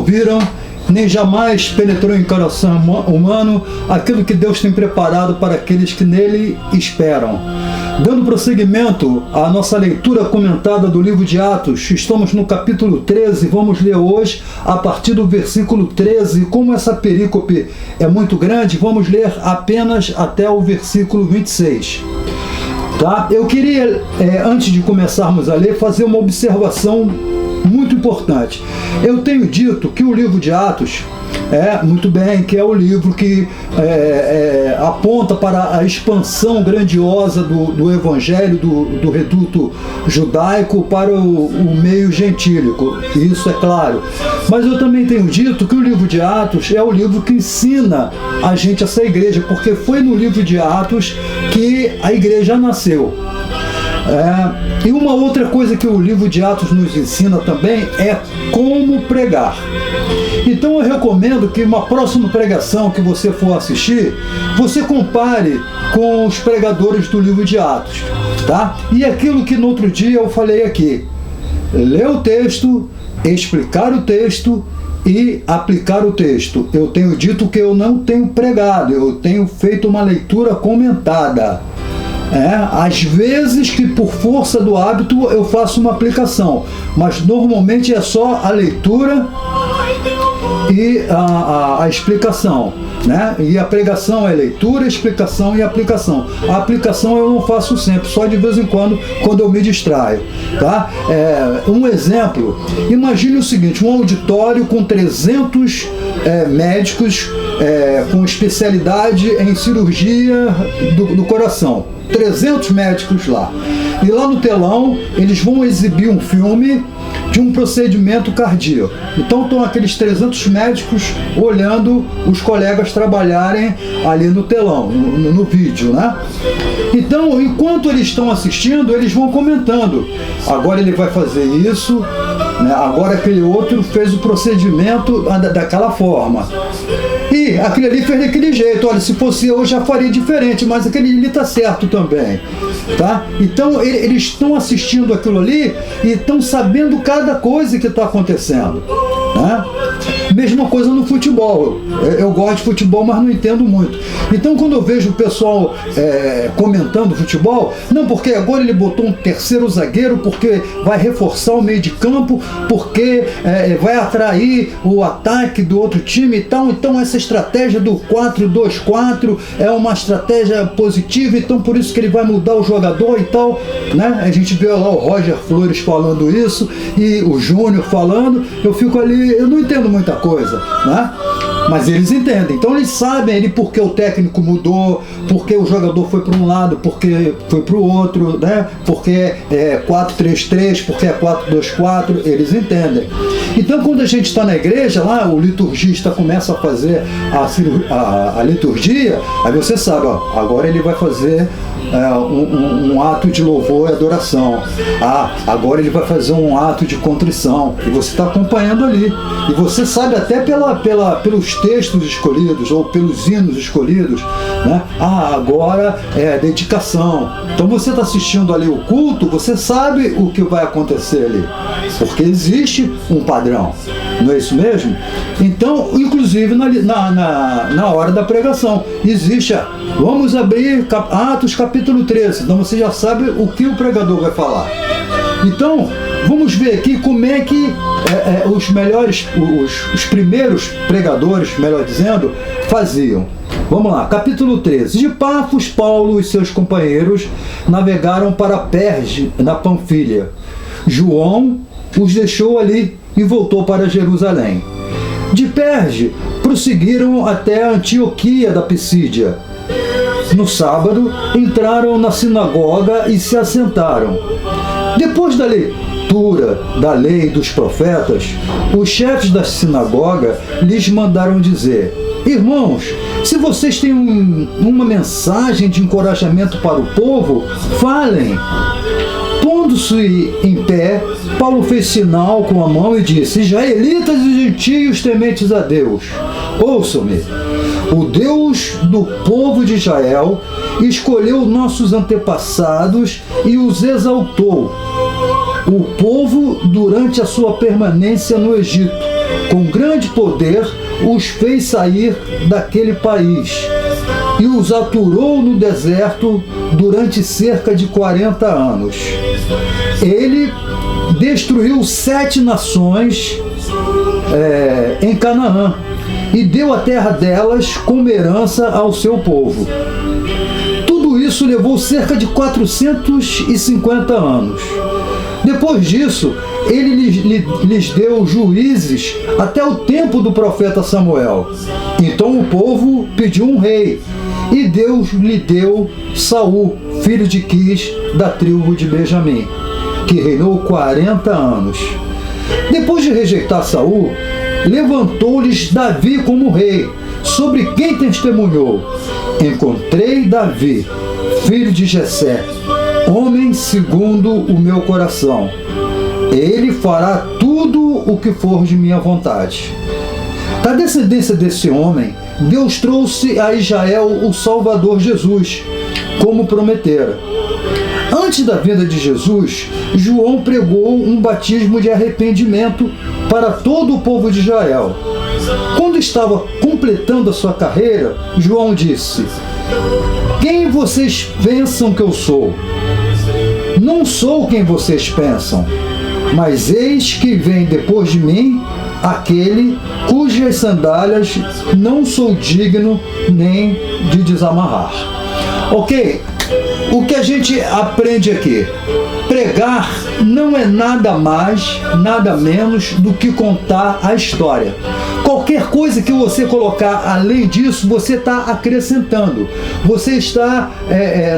ouviram, nem jamais penetrou em coração humano aquilo que Deus tem preparado para aqueles que nele esperam. Dando prosseguimento à nossa leitura comentada do livro de Atos, estamos no capítulo 13, vamos ler hoje a partir do versículo 13. Como essa perícope é muito grande, vamos ler apenas até o versículo 26. Tá? Eu queria, antes de começarmos a ler, fazer uma observação muito importante. Eu tenho dito que o livro de Atos muito bem, que é o livro que aponta para a expansão grandiosa do evangelho, do reduto judaico para o meio gentílico, isso é claro. Mas eu também tenho dito que o livro de Atos é o livro que ensina a gente essa igreja, porque foi no livro de Atos que a igreja nasceu. E uma outra coisa que o livro de Atos nos ensina também é como pregar. Então eu recomendo que uma próxima pregação que você for assistir, você compare com os pregadores do livro de Atos, tá? E aquilo que no outro dia eu falei aqui: ler o texto, explicar o texto e aplicar o texto. Eu tenho dito que eu não tenho pregado, eu tenho feito uma leitura comentada. Às vezes que por força do hábito eu faço uma aplicação, mas normalmente é só a leitura e a explicação, né? E a pregação é leitura, explicação e aplicação. A aplicação eu não faço sempre, só de vez em quando eu me distraio, tá? Um exemplo: imagine o seguinte, um auditório com 300 médicos com especialidade em cirurgia do coração. 300 médicos lá. E lá no telão eles vão exibir um filme de um procedimento cardíaco. Então estão aqueles 300 médicos olhando os colegas trabalharem ali no telão, no vídeo, né? Então, enquanto eles estão assistindo, eles vão comentando. Agora ele vai fazer isso, né? Agora aquele outro fez o procedimento daquela forma. E aquele ali fez daquele jeito. Olha, se fosse eu já faria diferente, mas aquele ali está certo também. Tá? Então eles estão assistindo aquilo ali e estão sabendo cada coisa que está acontecendo, né? Mesma coisa no futebol. Eu gosto de futebol, mas não entendo muito. Então quando eu vejo o pessoal comentando futebol, não, porque agora ele botou um terceiro zagueiro, porque vai reforçar o meio de campo, porque vai atrair o ataque do outro time e tal. Então essa estratégia do 4-2-4 é uma estratégia positiva, então por isso que ele vai mudar o jogador e tal, né? A gente vê lá o Roger Flores falando isso e o Júnior falando. Eu fico ali, eu não entendo muita coisa, né? Mas eles entendem, então eles sabem porque o técnico mudou, porque o jogador foi para um lado, porque foi para o outro, né? Porque é 4-3-3, porque é 4-2-4, eles entendem. Então quando a gente está na igreja, lá o liturgista começa a fazer a liturgia, aí você sabe, ó, agora ele vai fazer um ato de louvor e adoração. Agora ele vai fazer um ato de contrição. E você está acompanhando ali. E você sabe até pelos textos escolhidos ou pelos hinos escolhidos, né? Agora é dedicação. Então você está assistindo ali o culto, você sabe o que vai acontecer ali. Porque existe um padrão. Não é isso mesmo? Então, inclusive na hora da pregação, existe vamos abrir Atos capítulo 13. Então você já sabe o que o pregador vai falar. Então, vamos ver aqui como é que os primeiros pregadores, melhor dizendo, faziam. Vamos lá, capítulo 13. De Pafos, Paulo e seus companheiros navegaram para Perge, na Panfilha. João os deixou ali e voltou para Jerusalém. De Perge, prosseguiram até a Antioquia da Pisídia. No sábado, entraram na sinagoga e se assentaram. Depois da leitura da lei e dos profetas, os chefes da sinagoga lhes mandaram dizer: irmãos, se vocês têm uma mensagem de encorajamento para o povo, falem. Pondo-se em pé, Paulo fez sinal com a mão e disse: israelitas e gentios tementes a Deus, ouçam-me. O Deus do povo de Israel escolheu nossos antepassados e os exaltou. O povo durante a sua permanência no Egito, com grande poder, os fez sair daquele país e os aturou no deserto durante cerca de 40 anos. Ele destruiu 7 nações em Canaã e deu a terra delas como herança ao seu povo. Tudo isso levou cerca de 450 anos. Depois disso, ele lhes deu juízes até o tempo do profeta Samuel. Então o povo pediu um rei, e Deus lhe deu Saul, filho de Quis, da tribo de Benjamim, que reinou 40 anos. Depois de rejeitar Saul, levantou-lhes Davi como rei, sobre quem testemunhou: encontrei Davi, filho de Jessé, homem segundo o meu coração. Ele fará tudo o que for de minha vontade. Da descendência desse homem, Deus trouxe a Israel o Salvador Jesus, como prometera. Antes da vinda de Jesus, João pregou um batismo de arrependimento para todo o povo de Israel. Quando estava completando a sua carreira, João disse: quem vocês pensam que eu sou? Não sou quem vocês pensam, mas eis que vem depois de mim aquele cujas sandálias não sou digno nem de desamarrar. Ok? O que a gente aprende aqui? Pregar não é nada mais, nada menos do que contar a história. Qualquer coisa que você colocar além disso, você está acrescentando. Você está,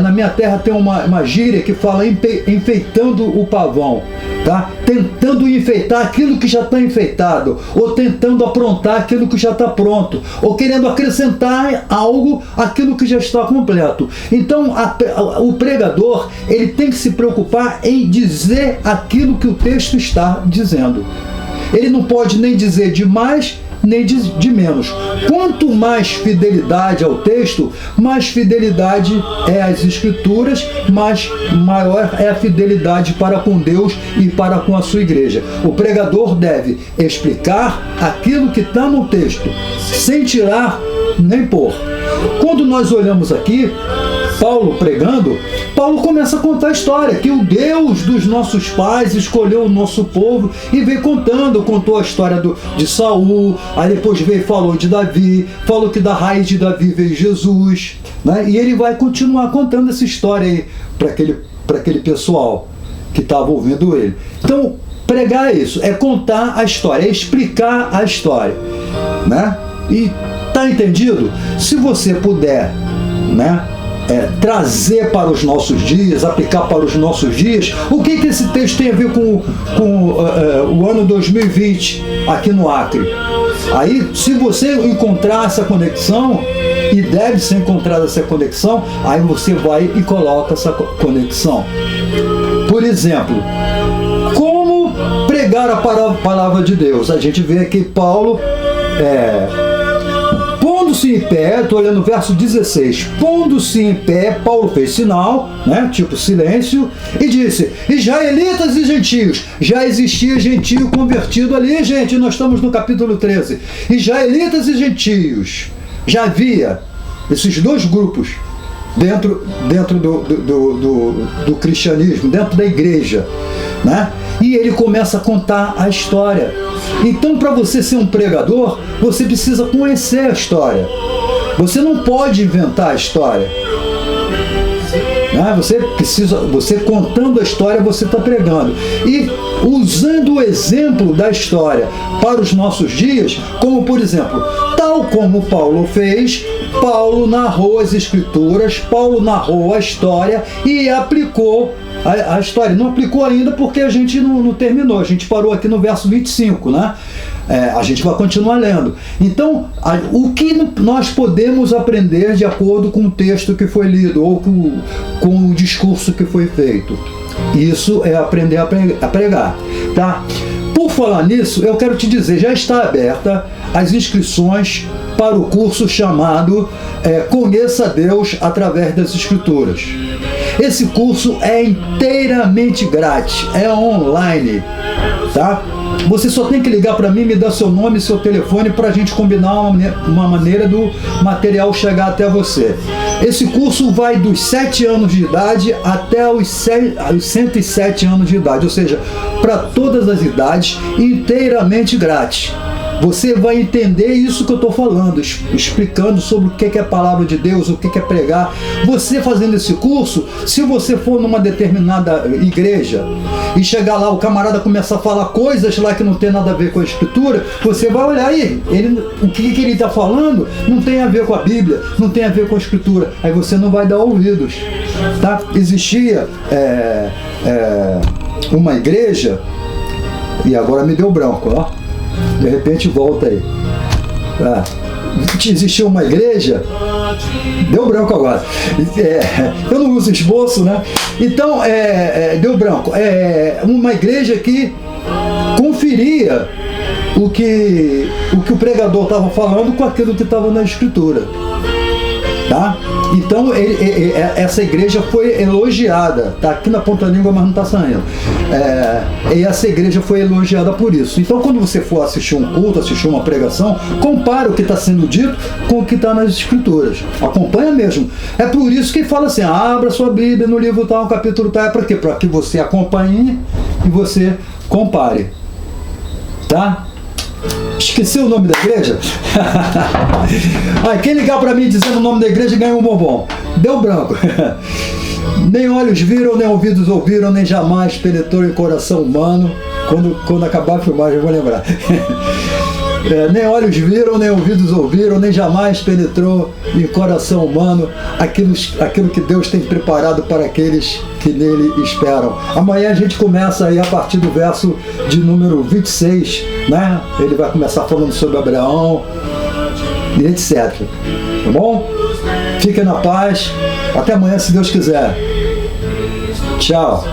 na minha terra tem uma gíria que fala enfeitando o pavão, tá? Tentando enfeitar aquilo que já está enfeitado, ou tentando aprontar aquilo que já está pronto, ou querendo acrescentar algo àquilo que já está completo. Então, o pregador, ele tem que se preocupar em dizer aquilo que o texto está dizendo. Ele não pode nem dizer de mais, nem de menos. Quanto mais fidelidade ao texto, mais fidelidade é às Escrituras, maior é a fidelidade para com Deus e para com a sua igreja. O pregador deve explicar aquilo que está no texto, sem tirar nem pôr. Quando nós olhamos aqui, Paulo pregando, Paulo começa a contar a história, que o Deus dos nossos pais escolheu o nosso povo e veio contou a história de Saul, aí depois falou de Davi, falou que da raiz de Davi veio Jesus, né? E ele vai continuar contando essa história aí para aquele pessoal que estava ouvindo ele. Então, pregar é isso, é contar a história, é explicar a história, né? E tá entendido? Se você puder, né, trazer para os nossos dias, aplicar para os nossos dias, o que esse texto tem a ver com o ano 2020 aqui no Acre? Aí, se você encontrar essa conexão, e deve ser encontrada essa conexão, aí você vai e coloca essa conexão. Por exemplo, como pregar a palavra de Deus? A gente vê aqui Paulo pondo-se em pé, estou olhando o verso 16, pondo-se em pé, Paulo fez sinal, né, tipo silêncio, e disse: israelitas e gentios. Já existia gentio convertido ali, gente, nós estamos no capítulo 13. Israelitas e gentios. Já havia esses dois grupos dentro do cristianismo, dentro da igreja, né? E ele começa a contar a história. Então, para você ser um pregador, você precisa conhecer a história. Você não pode inventar a história, né? Você contando a história, você está pregando. E usando o exemplo da história para os nossos dias, como por exemplo, tal como Paulo fez, Paulo narrou as Escrituras, Paulo narrou a história e aplicou a história. Não aplicou ainda porque a gente não terminou, a gente parou aqui no verso 25, né? A gente vai continuar lendo. Então, o que nós podemos aprender de acordo com o texto que foi lido ou com o discurso que foi feito? Isso é aprender a pregar, tá? Por falar nisso, eu quero te dizer, já está aberta as inscrições para o curso chamado Conheça Deus através das Escrituras. Esse curso é inteiramente grátis, é online, tá? Você só tem que ligar para mim, me dar seu nome e seu telefone para a gente combinar uma maneira do material chegar até você. Esse curso vai dos 7 anos de idade até os 107 anos de idade, ou seja, para todas as idades, inteiramente grátis. Você vai entender isso que eu estou falando, explicando sobre o que é a palavra de Deus, o que é pregar. Você fazendo esse curso, se você for numa determinada igreja e chegar lá, o camarada começar a falar coisas lá que não tem nada a ver com a Escritura, você vai olhar aí, o que ele está falando não tem a ver com a Bíblia, não tem a ver com a Escritura. Aí você não vai dar ouvidos. Tá? Existia uma igreja, e agora me deu branco, ó. De repente volta aí. Existia uma igreja, deu branco agora. Eu não uso esboço, né? Então, deu branco. Uma igreja que conferia o que o pregador estava falando com aquilo que estava na Escritura. Tá? Então essa igreja foi elogiada, tá aqui na ponta da língua, mas não está saindo. E essa igreja foi elogiada por isso. Então quando você for assistir um culto, assistir uma pregação, compara o que está sendo dito com o que está nas Escrituras. Acompanha mesmo. É por isso que fala assim, abra sua Bíblia no livro tal, capítulo tal. É para quê? Para que você acompanhe e você compare. Tá? Esqueci o nome da igreja? Quem ligar para mim dizendo o nome da igreja ganha um bombom. Deu branco. Nem olhos viram, nem ouvidos ouviram, nem jamais penetrou em coração humano. Quando acabar a filmagem eu vou lembrar. Nem olhos viram, nem ouvidos ouviram, nem jamais penetrou em coração humano aquilo que Deus tem preparado para aqueles que nele esperam. Amanhã a gente começa aí a partir do verso de número 26, né? Ele vai começar falando sobre Abraão e etc. Tá bom? Fiquem na paz. Até amanhã, se Deus quiser. Tchau.